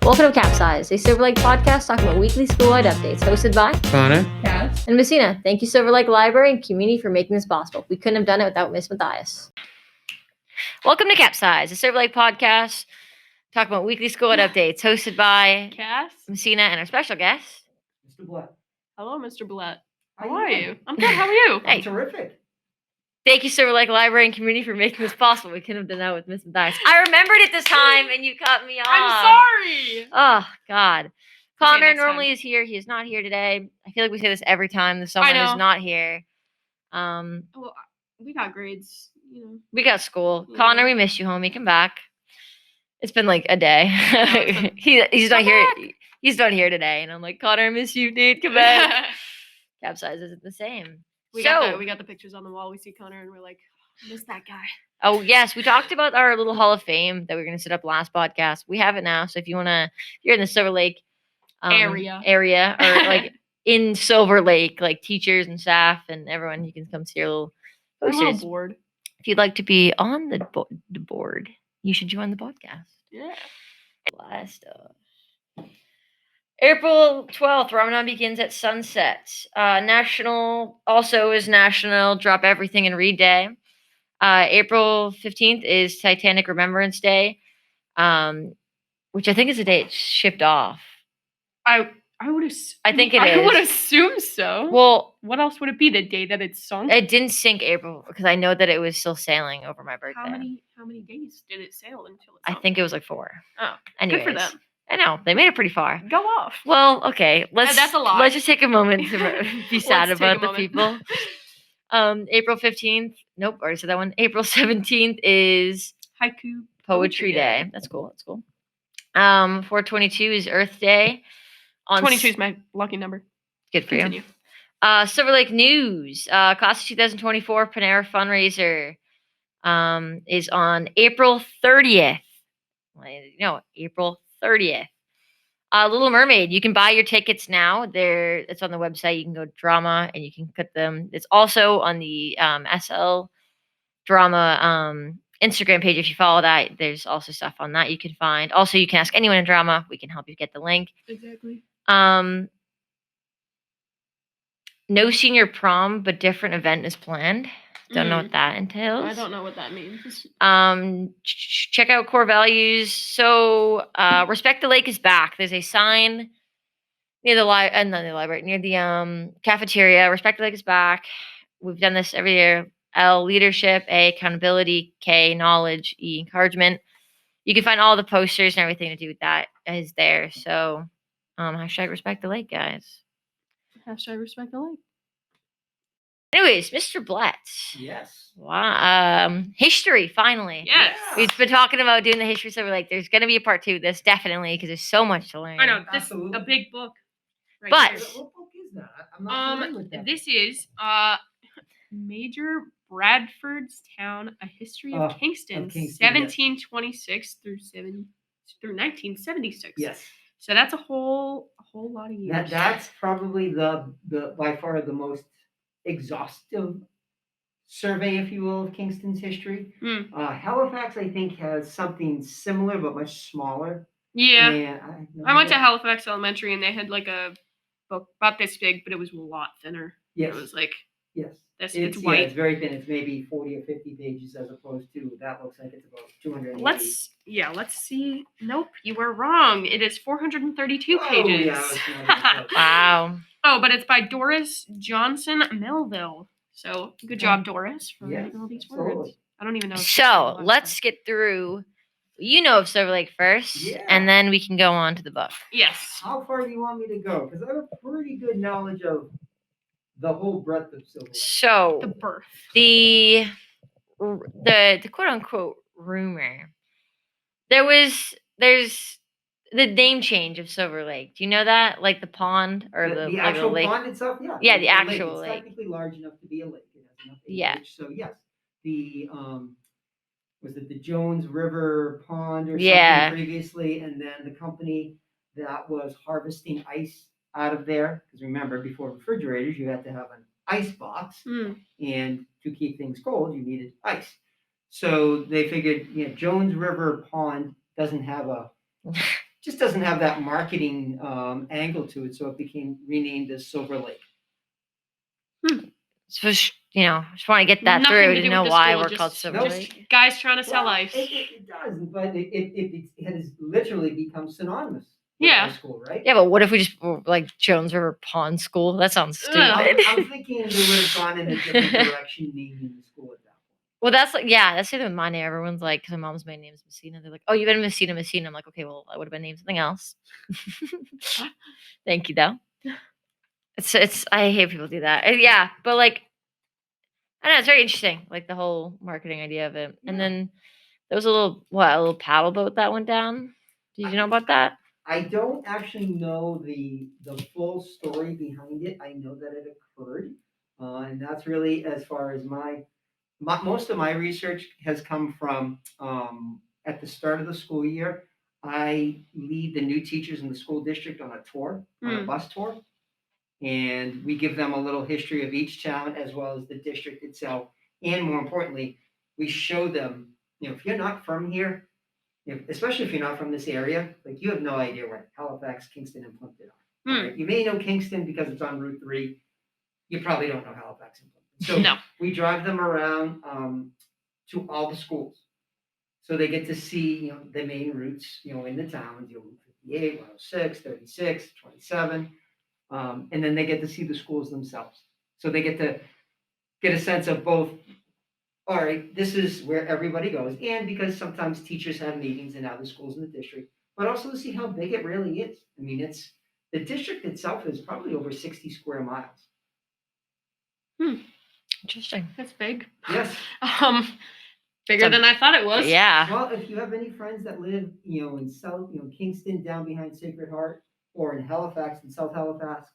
Welcome to Capsized, a Silver Lake podcast talking about weekly school-wide updates, hosted by Connor, Cass, and Messina. Thank you, Silver Lake Library and community, for making this possible. We couldn't have done it without Miss Matthias. Welcome to Capsized, a Silver Lake podcast talking about weekly school-wide updates, hosted by Cass. Messina and our special guest, Mr. Blatt. Hello, Mr. Blatt. How How are doing? you? I'm good. How are you? Hey. Terrific. Thank you, Silver Lake Library and community, for making this possible. We couldn't have done that with Miss Matthias. I remembered it this time, and you cut me off. I'm sorry. Oh, God. Connor next normally time. is here. He is not here today. I feel like we say this every time that someone is know. not here. Well, we got grades. We got school. Yeah. Connor, we missed you, homie. Come back. It's been like a day. it's He's not Come here. back. He's not here today, and I'm like, Connor, I miss you, dude. Come back. Capsize isn't the same. we So- got the pictures on the wall. We see Connor, and we're like, I miss that guy. Oh yes, we talked about our little Hall of Fame that we were going to set up last podcast. We have it now. So if you want to, you're in the Silver Lake Area. or like in Silver Lake, like teachers and staff and everyone, you can come see our little I'm a little posters. bored. If you'd like to be on the board, you should join the podcast. Yeah. Last April 12th, Ramadan begins at sunset. National Drop Everything and Read Day. April 15th is Titanic Remembrance Day, which I think is a day it's shipped off. I would I think it I would is. assume so. Well, what else would it be? The day that it's sunk? it didn't sink April because I know that it was still sailing over my birthday. How many days did it sail until it I sunk? think it was like 4. Oh, Anyways, good for them. I know they made it pretty far. Go off. Well, okay. That's a lot. Let's just take a moment to be sad Let's take about a the moment. people. April 15th. Nope, already said that one. April 17th is Haiku Poetry Day. That's cool. 422 is Earth Day. 22 is my lucky number. Good for Continue. you. Silver Lake News. Class of 2024 Panera fundraiser is on April 30th. No, April 30th. Little Mermaid. You can buy your tickets now. It's on the website. You can go to Drama and you can cut them. It's also on the SL Drama Instagram page. If you follow that, there's also stuff on that you can find. Also, you can ask anyone in Drama. We can help you get the link. Exactly. No senior prom, but different event is planned. Don't know what that entails. I don't know what that means. Check out core values. So, Respect the Lake is back. There's a sign near the library, near the cafeteria. Respect the Lake is back. We've done this every year. L, leadership. A, accountability. K, knowledge. E, encouragement. You can find all the posters and everything to do with that is there. So, hashtag respect the lake, guys. Hashtag respect the lake. Anyways, Mr. Blatt. Yes. Wow. History, finally. Yes. We've been talking about doing the history, so we're like, there's going to be a part 2 of this, definitely, because there's so much to learn. I know. This Absolutely. a big book. Right But- here. What book is that? I'm not familiar with that. This is Major Bradford's Town: A History of Kingston, of Kingston, yes. 1726 through 1976. Yes. So that's a whole lot of years. That's probably the by far the most exhaustive survey, if you will, of Kingston's history. Mm. Halifax, I think, has something similar but much smaller. Yeah. And I went to Halifax Elementary and they had like a book about this big, but it was a lot thinner. Yes. It was like Yes. this. It's It's white. Yeah, it's very thin. It's maybe 40 or 50 pages as opposed to that looks like it's about 280. Let's see. Nope, you were wrong. It is 432 Oh, pages. yeah, I was wondering. Wow. Oh, but it's by Doris Johnson Melville. So good job, Doris, for Yes, writing all these absolutely. words. I don't even know. So, let's get through of Silver Lake first, Yeah. and then we can go on to the book. Yes. How far do you want me to go? Because I have a pretty good knowledge of the whole breadth of Silver Lake. So, The birth. the quote unquote rumor. There's the name change of Silver Lake. Do you know that? Like the pond or the like actual lake? pond itself, yeah. Yeah, the lake. actual It's lake. technically large enough to be a lake. It has enough Yeah. acreage. So yes, the was it the Jones River Pond or something Yeah. previously, and then the company that was harvesting ice out of there. Because remember, before refrigerators, you had to have an ice box, and to keep things cold, you needed ice. So they figured, Jones River Pond doesn't have a just doesn't have that marketing angle to it, so it became renamed as Silver Lake. So just want to get that Nothing through to to do know with the why school, we're just- called Silver Nope. Lake. Guys trying to sell Well, ice. It does, but it has literally become synonymous with Yeah. high school, right? Yeah, but what if we just were like Jones River Pond School? That sounds Ugh. stupid. I'm thinking they would have gone in a different direction naming the school at that point. Well, that's like, yeah, that's the thing with my name. Everyone's like, because my mom's main name is Messina. They're like, oh, you've been Messina. I'm like, okay, well, I would have been named something else. Thank you, though. It's. I hate people do that. Yeah, but like, I don't know. It's very interesting, like the whole marketing idea of it. And Yeah. then there was a little paddle boat that went down. Did you know about that? I don't actually know the full story behind it. I know that it occurred, and that's really as far as my most of my research has come from at the start of the school year. I lead the new teachers in the school district on a tour, on a bus tour, and we give them a little history of each town as well as the district itself, and more importantly, we show them, if you're not from here, especially if you're not from this area, like you have no idea where Halifax, Kingston, and Plimpton are. Right? You may know Kingston because it's on Route 3. You probably don't know Halifax and Plimpton. So No. we drive them around to all the schools. So they get to see, the main routes, in the towns, Route 58, 106, 36, 27. And then they get to see the schools themselves. So they get to get a sense of both, all right, this is where everybody goes. And because sometimes teachers have meetings in other schools in the district, but also to see how big it really is. I mean, the district itself is probably over 60 square miles. Interesting. That's big. Yes. Bigger than I thought it was. Yeah. Well, if you have any friends that live, in South, Kingston down behind Sacred Heart, or in Halifax and South Halifax,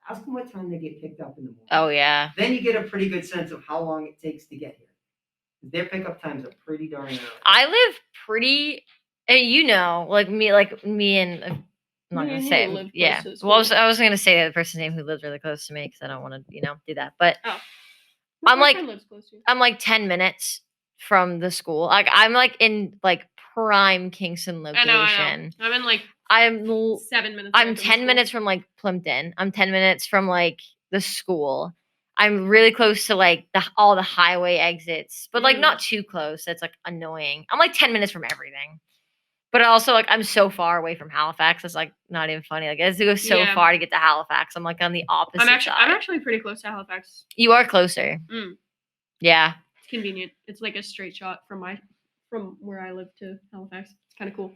ask them what time they get picked up in the morning. Oh yeah. Then you get a pretty good sense of how long it takes to get here. Their pickup times are pretty darn early. I live pretty, like me and I'm not Me gonna and say you it. live close Yeah. to the Well, school. I was gonna say the person's name who lives really close to me because I don't want to, do that. But My I'm like- friend lives close to you. I'm like 10 minutes from the school. Like I'm like in like prime Kingston location. I know. I'm in like I'm 7 minutes. I'm away from the 10 school. minutes from like Plimpton. I'm 10 minutes from like the school. I'm really close to like all the highway exits, but like not too close. That's like annoying. I'm like 10 minutes from everything. But also like I'm so far away from Halifax. It's like not even funny. Like I have to go so Yeah. far to get to Halifax. I'm like on the opposite I'm side. actually pretty close to Halifax. You are closer. Yeah. It's convenient. It's like a straight shot from where I live to Halifax. It's kind of cool.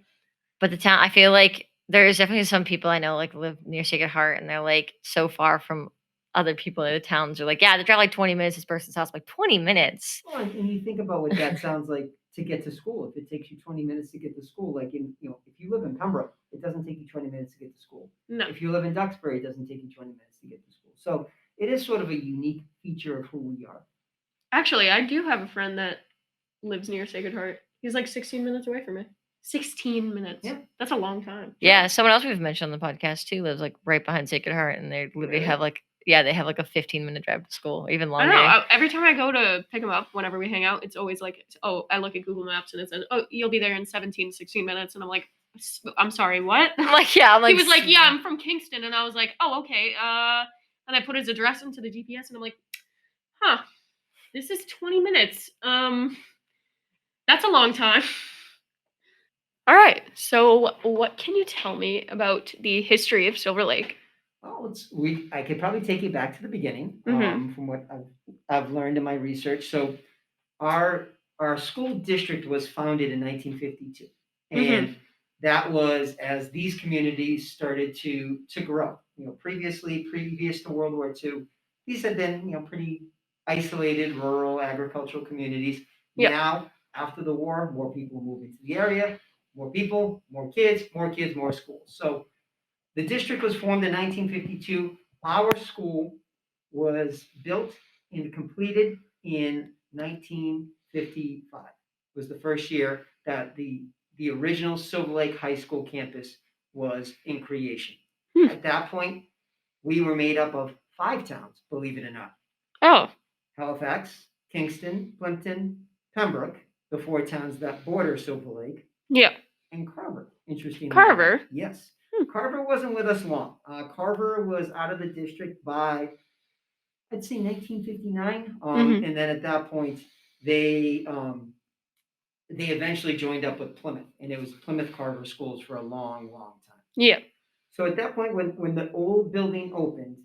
But the town, I feel like there's definitely some people I know like live near Sacred Heart and they're like so far from other people in the towns. They're like, yeah, they drive like 20 minutes to this person's house. I'm like 20 minutes. Well, and you think about what that sounds like to get to school. If it takes you 20 minutes to get to school, like if you live in Pembroke, it doesn't take you 20 minutes to get to school. No. If you live in Duxbury, it doesn't take you 20 minutes to get to school. So it is sort of a unique feature of who we are. Actually, I do have a friend that lives near Sacred Heart. He's like 16 minutes away from me. 16 minutes. Yeah. That's a long time. Yeah, someone else we've mentioned on the podcast too lives like right behind Sacred Heart, and they literally have like they have like a 15-minute drive to school, or even I longer. know. Every time I go to pick him up, whenever we hang out, it's always like, I look at Google Maps and it says, you'll be there in 16 minutes. And I'm like, I'm sorry, what? I'm like, yeah, I'm like, he was like, yeah, I'm from Kingston. And I was like, oh, okay. And I put his address into the GPS and I'm like, huh, this is 20 minutes. That's a long time. All right. So what can you tell me about the history of Silver Lake? Oh, I could probably take you back to the beginning from what I've learned in my research. So our school district was founded in 1952, and that was as these communities started to grow. Previous to World War II, these had been pretty isolated rural agricultural communities. Yep. Now, after the war, more people moved into the area, more people, more kids, more schools. So the district was formed in 1952. Our school was built and completed in 1955. It was the first year that the original Silver Lake High School campus was in creation. At that point, we were made up of 5 towns, believe it or not. Oh. Halifax, Kingston, Plimpton, Pembroke, the 4 towns that border Silver Lake, Yeah. and Carver. interesting. Carver? Yes. Hmm. Carver wasn't with us long. Carver was out of the district by, I'd say, 1959. And then at that point, they eventually joined up with Plymouth, and it was Plymouth Carver Schools for a long, long time. Yeah. So at that point, when the old building opened,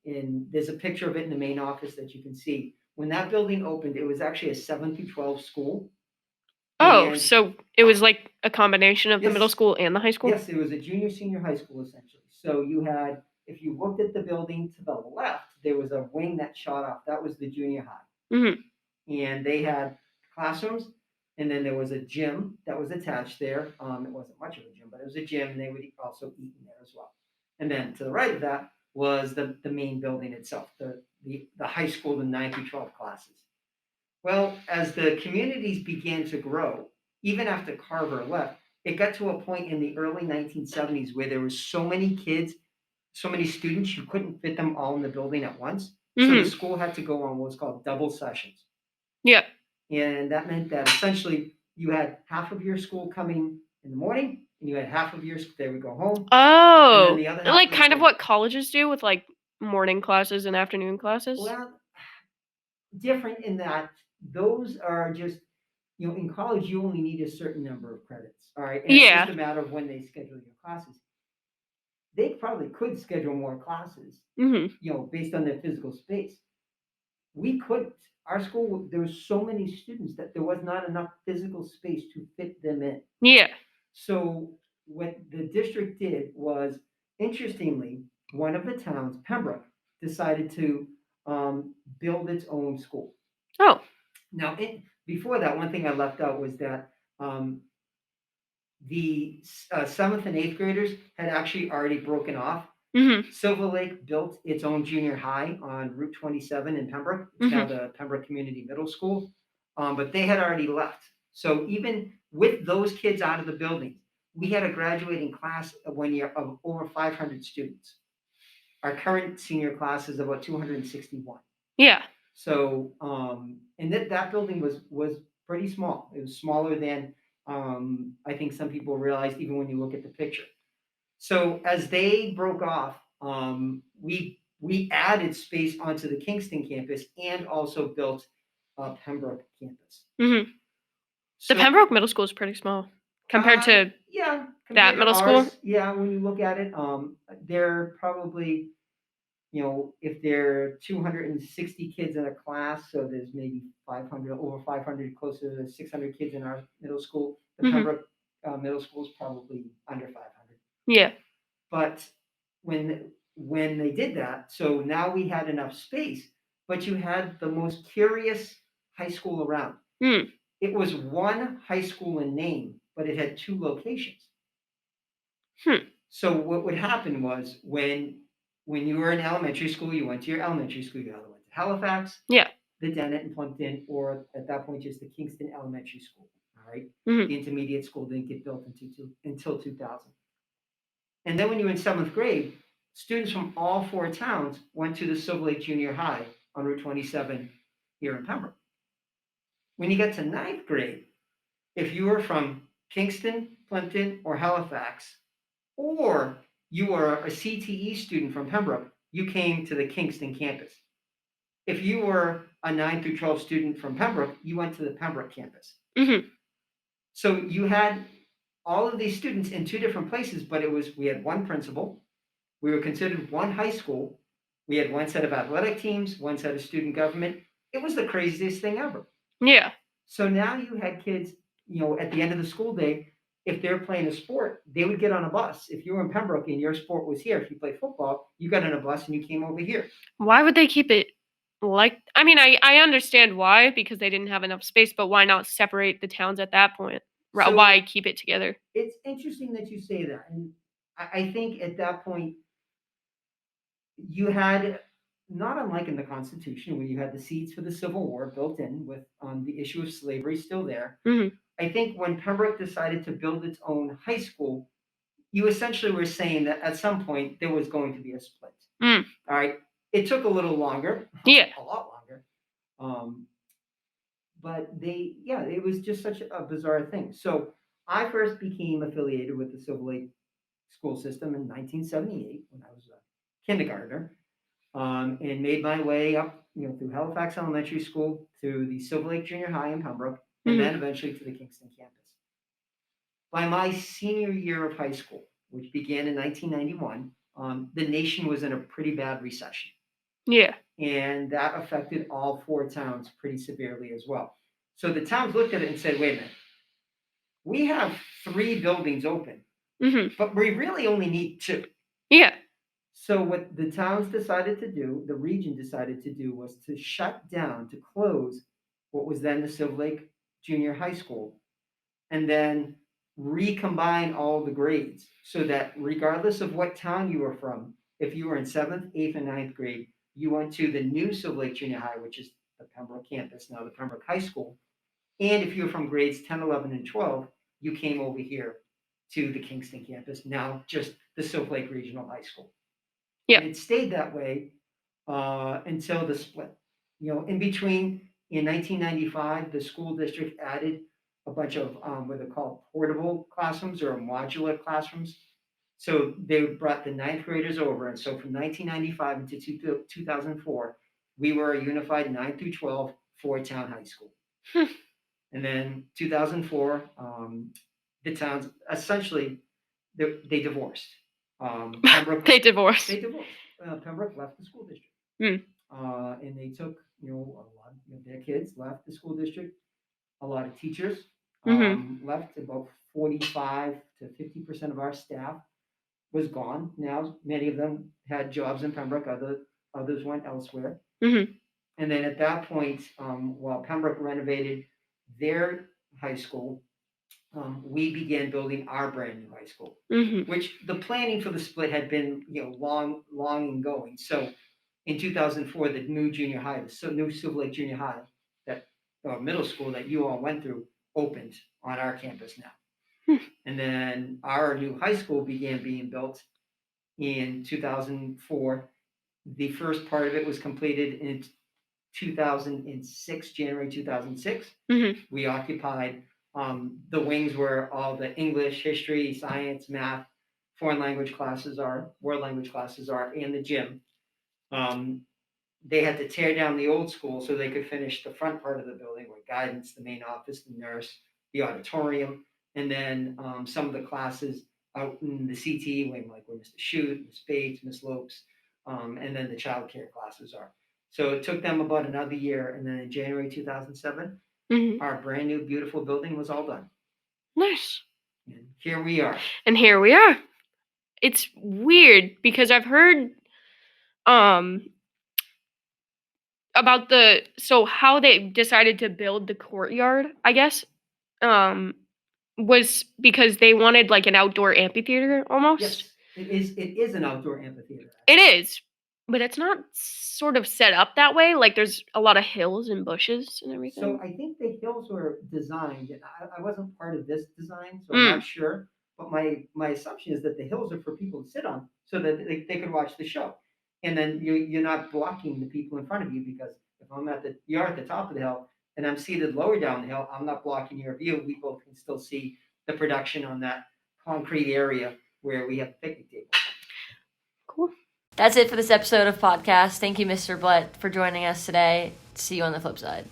and there's a picture of it in the main office that you can see. When that building opened, it was actually a 7 through 12 school. Oh, And so it was like a combination of the middle Yes. school and the high school? yes, it was a junior, senior high school essentially. So you had, if you looked at the building to the left, there was a wing that shot off. That was the junior high. Mm-hmm. And they had classrooms, and then there was a gym that was attached there. It wasn't much of a gym, but it was a gym, and they would also eat in there as well. And then to the right of that was the main building itself, the high school, the 9 through 12 classes. Well, as the communities began to grow, even after Carver left, it got to a point in the early 1970s where there were so many kids, so many students, you couldn't fit them all in the building at once. So the school had to go on what's called double sessions. Yeah. And that meant that essentially you had half of your school coming in the morning, and you had half of your school, they would go home. Oh, And then the other half like of kind of school- what colleges do with like morning classes and afternoon classes? Well, different in that those are just, in college, you only need a certain number of credits. All right. And It's Yeah. just a matter of when they schedule your classes. They probably could schedule more classes, Mm-hmm. Based on their physical space. We couldn't. Our school, there were so many students that there was not enough physical space to fit them in. Yeah. So what the district did was, interestingly, one of the towns, Pembroke, decided to build its own school. Oh. Now, before that, one thing I left out was that the 7th and 8th graders had actually already broken off. Mm-hmm. Silver Lake built its own junior high on Route 27 in Pembroke. It's now the Pembroke Community Middle School, but they had already left. So even with those kids out of the building, we had a graduating class of 1 year of over 500 students. Our current senior class is about 261. Yeah. So, and that building was pretty small. It was smaller than I think some people realized, even when you look at the picture. So as they broke off, we added space onto the Kingston campus and also built a Pembroke campus. Mm-hmm. So, The Pembroke Middle School is pretty small compared to yeah, that middle school. Yeah, when you look at it, they're probably, if there are 260 kids in a class, so there's maybe 500, over 500, closer to 600 kids in our middle school. The Pembroke middle school is probably under 500. Yeah. But when they did that, so now we had enough space, but you had the most curious high school around. It was one high school in name, but it had 2 locations. So what would happen was when you were in elementary school, you went to your elementary school, you either went to Halifax, Yeah. the Dennett and Plumpton, or at that point just the Kingston Elementary School. All right. Mm-hmm. The intermediate school didn't get built until 2000. And then when you were in 7th grade, students from all 4 towns went to the Silver Lake Junior High on Route 27 here in Pembroke. When you get to 9th grade, if you were from Kingston, Plimpton, or Halifax, or you were a CTE student from Pembroke, you came to the Kingston campus. If you were a 9 through 12 student from Pembroke, you went to the Pembroke campus. Mm-hmm. So you had all of these students in 2 different places, but we had one principal. We were considered one high school. We had one set of athletic teams, one set of student government. It was the craziest thing ever. Yeah. So now you had kids, at the end of the school day, if they're playing a sport, they would get on a bus. If you were in Pembroke and your sport was here, if you played football, you got on a bus and you came over here. Why would they keep it I mean, I understand why, because they didn't have enough space, but why not separate the towns at that point? So Why keep it together? It's interesting that you say that. And I think at that point, you had, not unlike in the Constitution, where you had the seeds for the Civil War built in with the issue of slavery still there. Mm-hmm. I think when Pembroke decided to build its own high school, you essentially were saying that at some point there was going to be a split. All right. It took a little longer. Yeah. A lot longer. But it was just such a bizarre thing. So I first became affiliated with the Silver Lake school system in 1978 when I was a kindergartner, and made my way up, through Halifax Elementary School to the Silver Lake Junior High in Pembroke, and then eventually to the Kingston campus. By my senior year of high school, which began in 1991, the nation was in a pretty bad recession. Yeah. And that affected all 4 towns pretty severely as well. So the towns looked at it and said, wait a minute, we have 3 buildings open, but we really only need 2. Yeah. So what the towns decided to do, the region decided to do, was to shut down, to close what was then the Silver Lake Junior High School, and then recombine all the grades so that regardless of what town you were from, if you were in 7th, 8th, and 9th grade, you went to the new Silver Lake Junior High, which is the Pembroke campus, now the Pembroke High School. And if you were from grades 10, 11, and 12, you came over here to the Kingston campus, now just the Silver Lake Regional High School. Yeah. And it stayed that way until the split. In between, in 1995, the school district added a bunch of what are called portable classrooms or modular classrooms. So they brought the 9th graders over. And so from 1995 into 2004, we were a unified 9 through 12 4-town high school. And then 2004, the towns essentially, they divorced. Pembroke, They divorced. Pembroke left the school district. And they took, a lot of their kids left the school district. A lot of teachers left. About 45 to 50% of our staff was gone. Now, many of them had jobs in Pembroke. Others went elsewhere. And then at that point, while Pembroke renovated their high school, we began building our brand new high school, which the planning for the split had been, long and going. So in 2004, the new junior high, the new Silver Lake Junior High, that middle school that you all went through, opened on our campus now. And then our new high school began being built in 2004. The first part of it was completed in 2006, January 2006. We occupied the wings where all the English, history, science, math, foreign language classes are, world language classes are, and the gym. They had to tear down the old school so they could finish the front part of the building with guidance, the main office, the nurse, the auditorium, and then some of the classes out in the CT wing, like where Mr. Shute, Ms. Bates, Ms. Lopes, and then the child care classes are. So it took them about another year, and then in January 2007, our brand new beautiful building was all done. Nice. And here we are. It's weird because I've heard about how they decided to build the courtyard, I guess, was because they wanted like an outdoor amphitheater almost. Yes, it is an outdoor amphitheater. It is, but it's not sort of set up that way. Like there's a lot of hills and bushes and everything. So I think the hills were designed, and I wasn't part of this design, so I'm not sure. But my assumption is that the hills are for people to sit on so that they could watch the show. And then you're not blocking the people in front of you, because if you're at the top of the hill and I'm seated lower down the hill, I'm not blocking your view. We both can still see the production on that concrete area where we have the picnic table. Cool. That's it for this episode of podcast. Thank you, Mr. Blett, for joining us today. See you on the flip side.